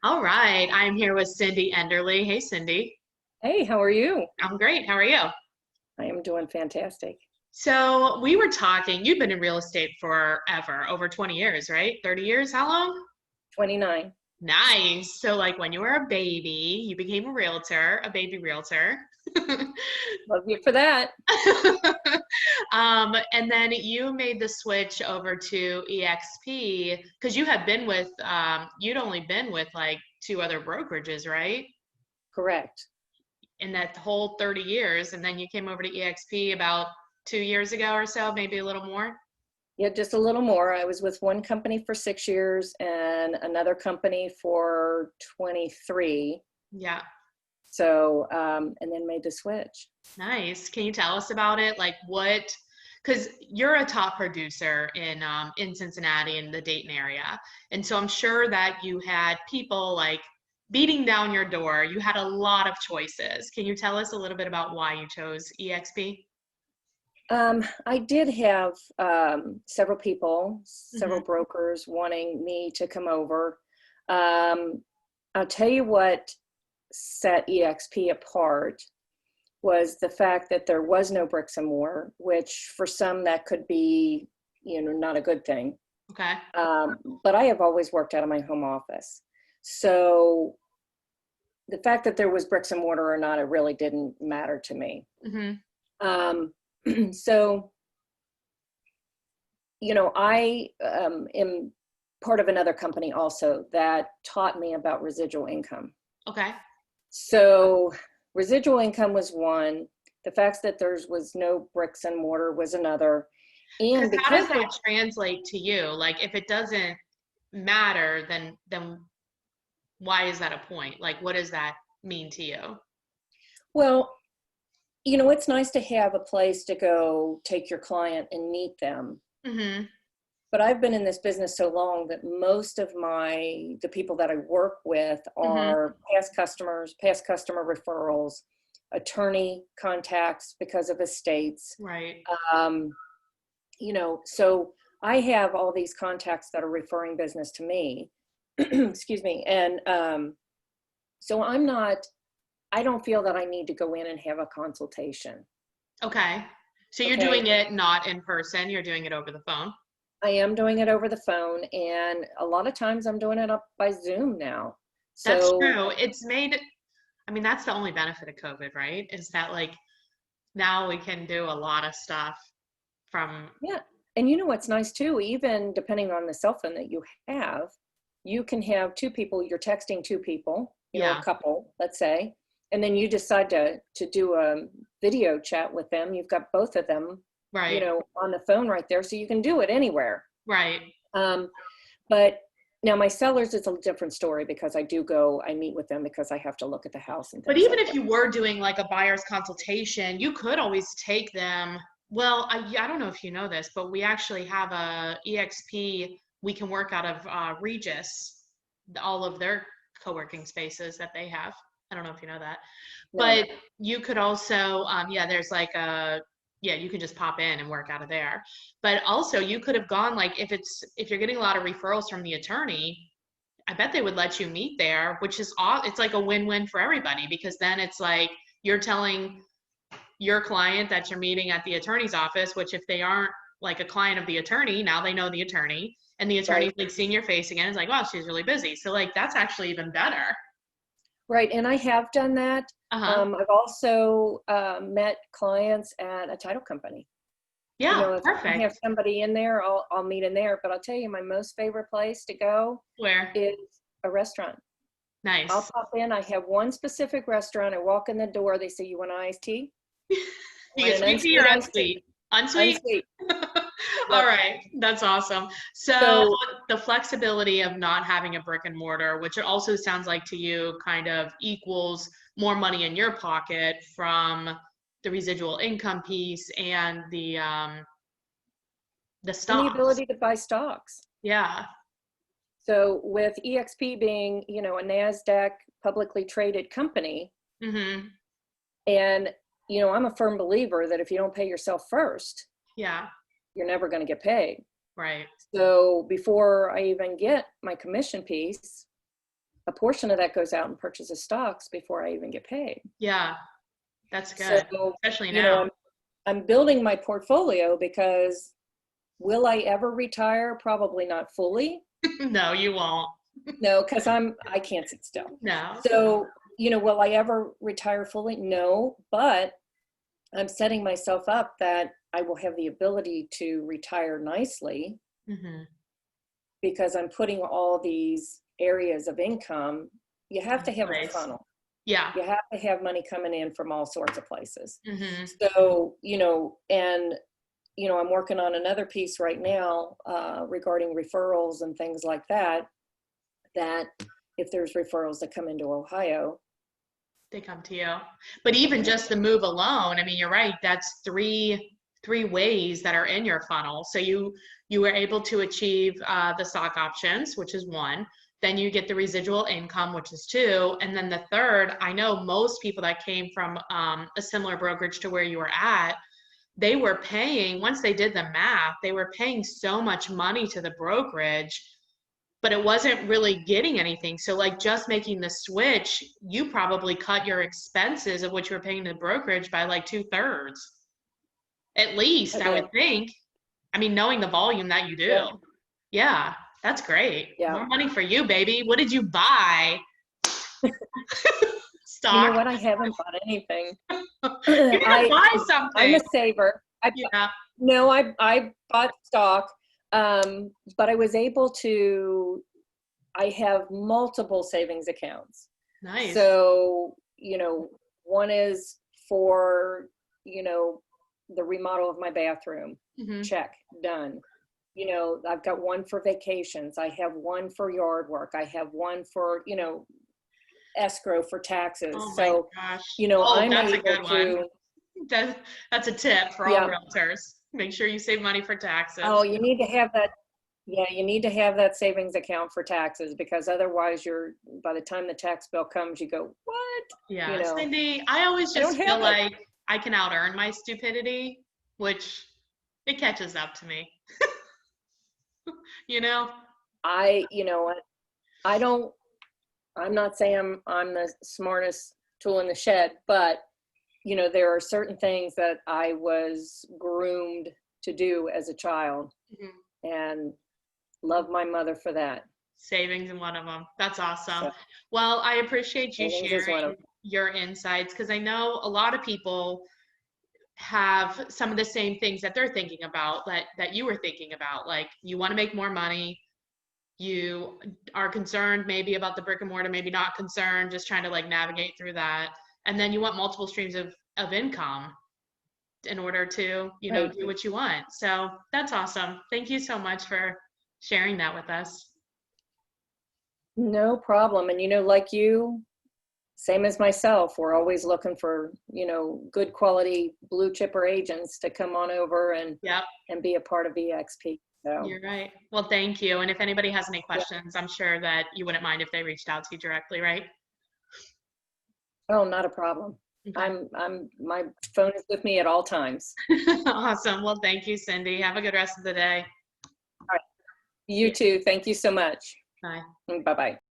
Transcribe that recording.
All right, I'm here with Cindy Enderle. Hey, Cindy. Hey, how are you? I'm great. How are you? I am doing fantastic. So, we were talking, you've been in real estate forever, over 20 years, right? 30 years? How long? 29. Nice. So, like when you were a baby, you became a realtor, a baby realtor. Love you for that. And then you made the switch over to eXp because you had been with, you'd only been with like two other brokerages, right? Correct. In that whole 30 years, and then you came over to eXp about 2 years ago or so, maybe a little more. Yeah, just a little more. I was with one company for 6 years and another company for 23. Yeah, So, and then made the switch. nice. Can you tell us about it? Like what, because you're a top producer in Cincinnati and the Dayton area. And so I'm sure that you had people like beating down your door. You had a lot of choices. Can you tell us a little bit about why you chose EXP? I did have several people, several Hmm. brokers wanting me to come over. Um, I'll tell you what set EXP apart was the fact that there was no bricks and mortar, which for some that could be, not a good thing. Okay. But I have always worked out of my home office. So the fact that there was bricks and mortar or not, it really didn't matter to me. Hmm. Um, so, I am part of another company also that taught me about residual income. Okay. So residual income was one. The fact that there was no bricks and mortar was another. Because And how does because that translate to you? Like if it doesn't matter, then why is that a point? Like what does that mean to you? well, it's nice to have a place to go take your client and meet them. Hmm. But I've been in this business so long that most of the people that I work with Hmm. are past customers, past customer referrals, attorney contacts because of estates. Right. Um, so I have all these contacts that are referring business to me. Excuse me. And so I don't feel that I need to go in and have a consultation. Okay. So you're Okay. doing it not in person, you're doing it over the phone. I am doing it over the phone, and a lot of times I'm doing it up by Zoom now. That's So, true. It's made, I mean, that's the only benefit of COVID, right? Is that like now we can do a lot of stuff from, yeah. And you know what's nice too, even depending on the cell phone that you have, you can have two people, you're texting two people, a yeah, couple, let's say, and then you decide to do a video chat with them. You've got both of them, right, on the phone right there, so you can do it anywhere. right. Um, but now my sellers, it's a different story because I meet with them because I have to look at the house and But things even like if that. you were doing like a buyer's consultation, you could always take them. Well, I don't know if you know this, but we actually have a EXP. We can work out of Regis, all of their co-working spaces that they have. I don't know if you know that, No. but you could also, yeah, there's like yeah, you can just pop in and work out of there. But also, you could have gone like if you're getting a lot of referrals from the attorney, I bet they would let you meet there, which is all, it's like a win-win for everybody because then it's like you're telling your client that you're meeting at the attorney's office, which if they aren't like a client of the attorney, now they know the attorney and the attorney's Right. like seeing your face again. It's like, wow, she's really busy. So like that's actually even better. Right, and I have done that. Uh-huh. I've also met clients at a title company. Yeah, If I can have perfect. somebody in there, I'll meet in there. But I'll tell you, my most favorite place to go Where? is a restaurant. I'll Nice. pop in. I have one specific restaurant. I walk in the door. They say, "You want an iced tea?" You Want get an sweet tea or unsweet iced tea? unsweet? Unsweet? Unsweet. All Yep. right, that's awesome. So So the flexibility of not having a brick and mortar, which it also sounds like to you kind of equals more money in your pocket from the residual income piece and the and the stocks. ability to buy stocks. Yeah. So with EXP being, a NASDAQ publicly traded company, Mm-hmm. and I'm a firm believer that if you don't pay yourself first, Yeah. you're never going to get paid. Right. So before I even get my commission piece, a portion of that goes out and purchases stocks before I even get paid. Yeah, that's good, So, especially you know, now. I'm building my portfolio because will I ever retire? Probably not fully. No, you won't. No, because I can't sit still. No. So, you know, will I ever retire fully? No, but I'm setting myself up that I will have the ability to retire nicely Hmm. because I'm putting all these areas of income. You have to have a Nice. funnel. Yeah. You have to have money coming in from all sorts of places. Hmm. So, you know, and, you know, I'm working on another piece right now regarding referrals and things like that, that if there's referrals that come into Ohio, They come to you. But even just the move alone, I mean, you're right. That's three ways that are in your funnel. So you were able to achieve the stock options, which is one. Then you get the residual income, which is two. And then the third, I know most people that came from a similar brokerage to where you were at, they were paying, once they did the math, they were paying so much money to the brokerage, but it wasn't really getting anything. So like just making the switch, you probably cut your expenses of what you were paying to the brokerage by like 2/3. At I least, I did. would think. I mean, knowing the volume that you do. Yeah. Yeah, that's great. Yeah. More money for you, baby. What did you buy? You know Stock? what? I haven't bought anything. You gotta buy I'm something. a saver. Yeah. No, I bought stock, but I was able to, I have multiple savings accounts. Nice. So, you know, one is for, you know, the remodel of my bathroom. Hmm. Check, done. You know, I've got one for vacations. I have one for yard work. I have one for, you know, escrow for taxes. Oh my So, gosh. you know, Oh, I'm that's a able good one. to, That's a tip for all yeah. realtors. Make sure you save money for Oh, taxes. you need to have that. Yeah, you need to have that savings account for taxes because otherwise you're, by the time the tax bill comes, you go, what? You Yeah, know, Cindy, I always I don't just feel have it. like I can out earn my stupidity, which it catches up to me, you know? You know what? I don't, I'm not saying I'm the smartest tool in the shed, but you know, there are certain things that I was groomed to do as a child Mhm. and love my mother for that. Savings in one of them. That's awesome. So Well, I appreciate you savings is one of sharing your insights because I know a lot of people have some of the same things that they're thinking about that you were thinking about. Like you want to make more money, you are concerned maybe about the brick and mortar, maybe not concerned, just trying to like navigate through that. And then you want multiple streams of income in order to, right. do what you want. So that's awesome. Thank you so much for sharing that with us. No problem. And you know, like you, same as myself, we're always looking for, you know, good quality blue chipper agents to come on over Yep, and be a part of eXp. So you're right. Well, thank you. And if anybody has any yeah. questions, I'm sure that you wouldn't mind if they reached out to you directly, right? Oh, not a problem. Okay. My phone is with me at all times. Awesome. Well, thank you, Cindy. Have a good rest of the day. All right. You too. Thank you so much. Bye. Bye-bye.